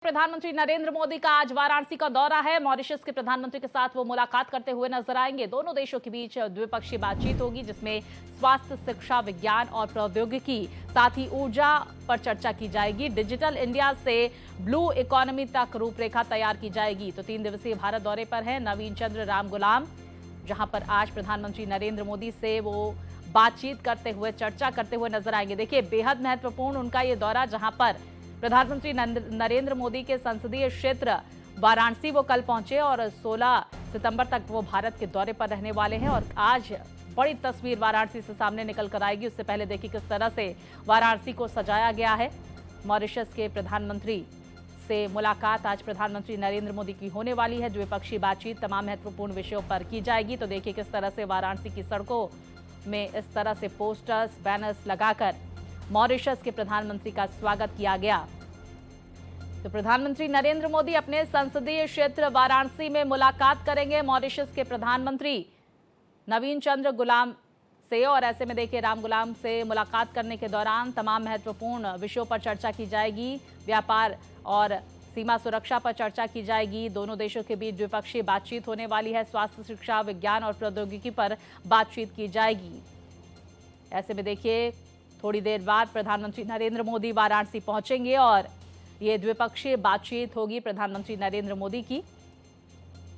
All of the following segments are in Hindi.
प्रधानमंत्री नरेंद्र मोदी का आज वाराणसी का दौरा है। मॉरिशस के प्रधानमंत्री के साथ वो मुलाकात करते हुए नजर आएंगे। दोनों देशों के बीच द्विपक्षीय बातचीत होगी, जिसमें स्वास्थ्य, शिक्षा, विज्ञान और प्रौद्योगिकी, साथ ही ऊर्जा पर चर्चा की जाएगी। डिजिटल इंडिया से ब्लू इकोनॉमी तक रूपरेखा तैयार की जाएगी। तो 3 दिवसीय भारत दौरे पर है नवीन चंद्र रामगुलाम, जहां पर आज प्रधानमंत्री नरेंद्र मोदी से वो बातचीत करते हुए, चर्चा करते हुए नजर आएंगे। देखिए, बेहद महत्वपूर्ण उनका ये दौरा, जहां पर प्रधानमंत्री नरेंद्र मोदी के संसदीय क्षेत्र वाराणसी वो कल पहुंचे और 16 सितंबर तक वो भारत के दौरे पर रहने वाले हैं। और आज बड़ी तस्वीर वाराणसी से सामने निकल कर आएगी। उससे पहले देखिए किस तरह से वाराणसी को सजाया गया है। मॉरिशस के प्रधानमंत्री से मुलाकात आज प्रधानमंत्री नरेंद्र मोदी की होने वाली है। द्विपक्षीय बातचीत तमाम महत्वपूर्ण विषयों पर की जाएगी। तो देखिए किस तरह से वाराणसी की सड़कों में इस तरह से पोस्टर्स, बैनर्स लगाकर मॉरिशस के प्रधानमंत्री का स्वागत किया गया। तो प्रधानमंत्री नरेंद्र मोदी अपने संसदीय क्षेत्र वाराणसी में मुलाकात करेंगे मॉरिशस के प्रधानमंत्री नवीन चंद्र गुलाम से। और ऐसे में देखिए, राम गुलाम से मुलाकात करने के दौरान तमाम महत्वपूर्ण विषयों पर चर्चा की जाएगी। व्यापार और सीमा सुरक्षा पर चर्चा की जाएगी। दोनों देशों के बीच द्विपक्षीय बातचीत होने वाली है। स्वास्थ्य, शिक्षा, विज्ञान और प्रौद्योगिकी पर बातचीत की जाएगी। ऐसे में देखिए, थोड़ी देर बाद प्रधानमंत्री नरेंद्र मोदी वाराणसी पहुंचेंगे और ये द्विपक्षीय बातचीत होगी प्रधानमंत्री नरेंद्र मोदी की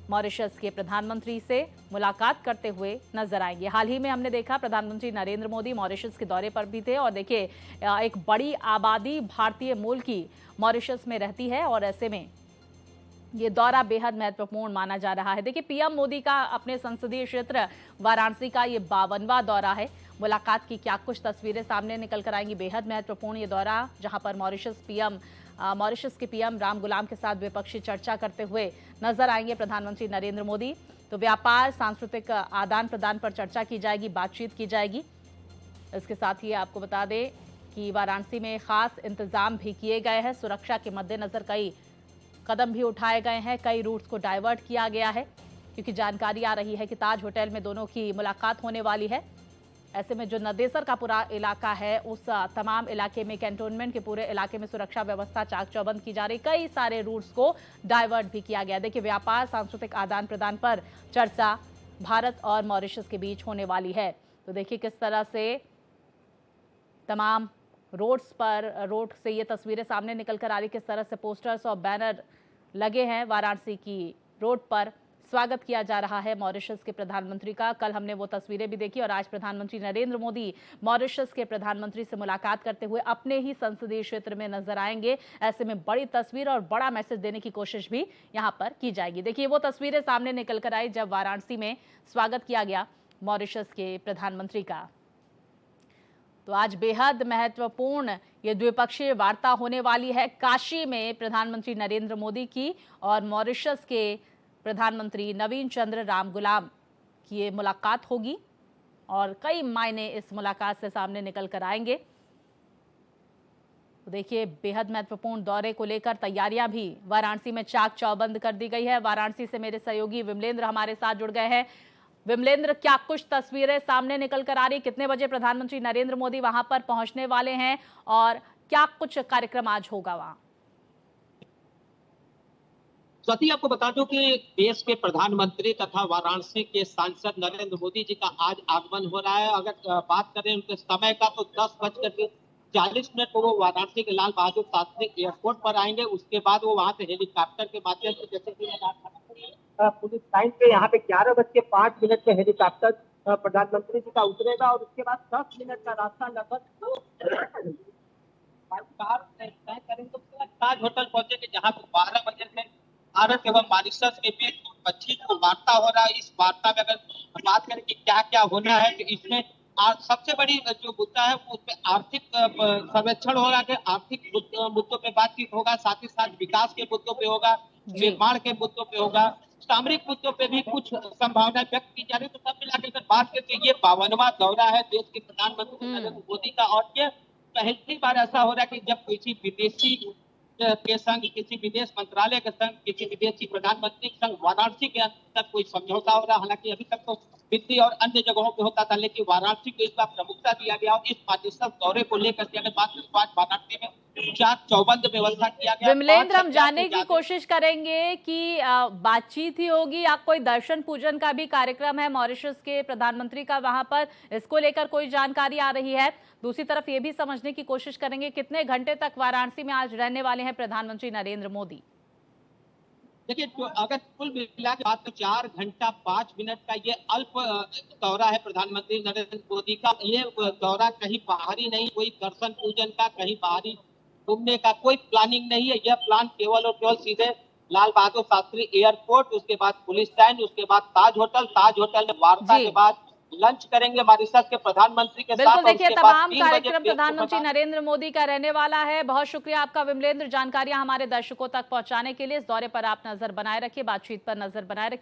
मॉरिशस के प्रधानमंत्री से मुलाकात करते हुए नजर आएंगे। हाल ही में हमने देखा प्रधानमंत्री नरेंद्र मोदी मॉरिशस के दौरे पर भी थे। और देखिए, एक बड़ी आबादी भारतीय मूल की मॉरिशस में रहती है और ऐसे में ये दौरा बेहद महत्वपूर्ण माना जा रहा है। देखिए, पीएम मोदी का अपने संसदीय क्षेत्र वाराणसी का ये 52वां दौरा है। मुलाकात की क्या कुछ तस्वीरें सामने निकल कर आएंगी। बेहद महत्वपूर्ण ये दौरा, जहां पर मॉरिशस के पीएम राम गुलाम के साथ द्विपक्षीय चर्चा करते हुए नजर आएंगे प्रधानमंत्री नरेंद्र मोदी। तो व्यापार, सांस्कृतिक आदान प्रदान पर चर्चा की जाएगी, बातचीत की जाएगी। इसके साथ ही आपको बता दें कि वाराणसी में खास इंतजाम भी किए गए हैं। सुरक्षा के मद्देनजर कई कदम भी उठाए गए हैं। कई रूट्स को डाइवर्ट किया गया है, क्योंकि जानकारी आ रही है कि ताज होटल में दोनों की मुलाकात होने वाली है। ऐसे में जो नदेसर का पूरा इलाका है, उस तमाम इलाके में, कैंटोनमेंट के पूरे इलाके में सुरक्षा व्यवस्था चाक चौबंद की जा रही। कई सारे रूट्स को डाइवर्ट भी किया गया। देखिए, व्यापार, सांस्कृतिक आदान प्रदान पर चर्चा भारत और मॉरिशस के बीच होने वाली है। तो देखिए किस तरह से तमाम रोड से ये तस्वीरें सामने निकल कर आ रही, किस तरह से पोस्टर्स और बैनर लगे हैं। वाराणसी की रोड पर स्वागत किया जा रहा है मॉरिशस के प्रधानमंत्री का। कल हमने वो तस्वीरें भी देखी और आज प्रधानमंत्री नरेंद्र मोदी मॉरिशस के प्रधानमंत्री से मुलाकात करते हुए अपने ही संसदीय क्षेत्र में नजर आएंगे। ऐसे में बड़ी तस्वीर और बड़ा मैसेज देने की कोशिश भी यहां पर की जाएगी। देखिए, वो तस्वीरें सामने निकल कर आई जब वाराणसी में स्वागत किया गया मॉरिशस के प्रधानमंत्री का। तो आज बेहद महत्वपूर्ण ये द्विपक्षीय वार्ता होने वाली है। काशी में प्रधानमंत्री नरेंद्र मोदी की और मॉरिशस के प्रधानमंत्री नवीन चंद्र रामगुलाम की ये मुलाकात होगी और कई मायने इस मुलाकात से सामने निकल कर आएंगे। तो देखिए, बेहद महत्वपूर्ण दौरे को लेकर तैयारियां भी वाराणसी में चाक चौबंद कर दी गई है। वाराणसी से मेरे सहयोगी विमलेंद्र हमारे साथ जुड़ गए हैं। विमलेंद्र, क्या कुछ तस्वीरें सामने निकल कर आ रही, कितने बजे प्रधानमंत्री नरेंद्र मोदी वहां पर पहुंचने वाले हैं और क्या कुछ कार्यक्रम आज होगा वहां? स्वाति, आपको बता दूं कि देश के प्रधानमंत्री तथा वाराणसी के सांसद नरेंद्र मोदी जी का आज आगमन हो रहा है। अगर बात करें उनके समय का, तो 10:40 को वो वाराणसी के लाल बहादुर शास्त्री एयरपोर्ट पर आएंगे। उसके बाद वो वहां से हेलीकॉप्टर के माध्यम से, जैसे कि पुलिस लाइन पे यहाँ पे 11:05 पे हेलीकॉप्टर प्रधानमंत्री जी का उतरेगा और उसके बाद 10 मिनट का रास्ता लगभग कार तय करेंगे। उसके बाद ताज होटल पहुंचेंगे, जहाँ पे 12 बजे से भारत एवं मॉरिशस के बीच पच्चीस को वार्ता हो रहा है। इस वार्ता में अगर बात करें कि क्या क्या होना है, तो इसमें आज सबसे बड़ी जो मुद्दा है वो उसमें आर्थिक सर्वेक्षण हो रहा है। आर्थिक मुद्दों पे बातचीत होगा, साथ ही साथ विकास के मुद्दों पे होगा, निर्माण के मुद्दों पे होगा, सामरिक मुद्दों पे भी कुछ संभावना व्यक्त की जा रही है। तो सब मिला के बात करते ये 52वां दौरा है देश के प्रधानमंत्री नरेंद्र मोदी का। और ये पहली बार ऐसा हो रहा है कि जब किसी विदेशी के संग, किसी विदेश मंत्रालय के संग, किसी विदेशी प्रधानमंत्री के संग वाराणसी के अंदर कोई समझौता हो रहा है। हालांकि अभी तक तो दिल्ली और अन्य जगहों पे होता था, लेकिन वाराणसी को इस बार प्रमुखता दिया गया। और इस मॉरिशस दौरे को लेकर के अगर बात करें तो आज वाराणसी में 4 चौबंद व्यवस्था किया गया। विमलेंद्र, हम 5,000 जानने से की ज्यादा कोशिश करेंगे कि बातचीत ही होगी या कोई दर्शन पूजन का भी कार्यक्रम है मॉरिशस के प्रधानमंत्री का वहां पर, इसको लेकर कोई जानकारी आ रही है? दूसरी तरफ ये भी समझने की कोशिश करेंगे कितने घंटे तक वाराणसी में आज रहने वाले हैं प्रधानमंत्री नरेंद्र मोदी। देखिए, तो अगर कुल मिला के बात तो 4 घंटा 5 मिनट का ये अल्प दौरा है प्रधानमंत्री नरेंद्र मोदी का। ये दौरा कहीं बाहरी नहीं, कोई दर्शन पूजन का, कहीं बाहरी घूमने का कोई प्लानिंग नहीं है। यह प्लान केवल और केवल सीधे लाल बहादुर शास्त्री एयरपोर्ट, उसके बाद पुलिस स्टैंड, उसके बाद ताज होटल में वार्ता जी के बाद लंच करेंगे मॉरिशस के प्रधानमंत्री के साथ। बिल्कुल, और देखिए उसके बाद तमाम 3 बजे कार्यक्रम देश को प्रधानमंत्री बता नरेंद्र मोदी का रहने वाला है। बहुत शुक्रिया आपका विमलेंद्र, जानकारियां हमारे दर्शकों तक पहुंचाने के लिए। इस दौरे पर आप नजर बनाए रखिए, बातचीत पर नजर बनाए रखिए।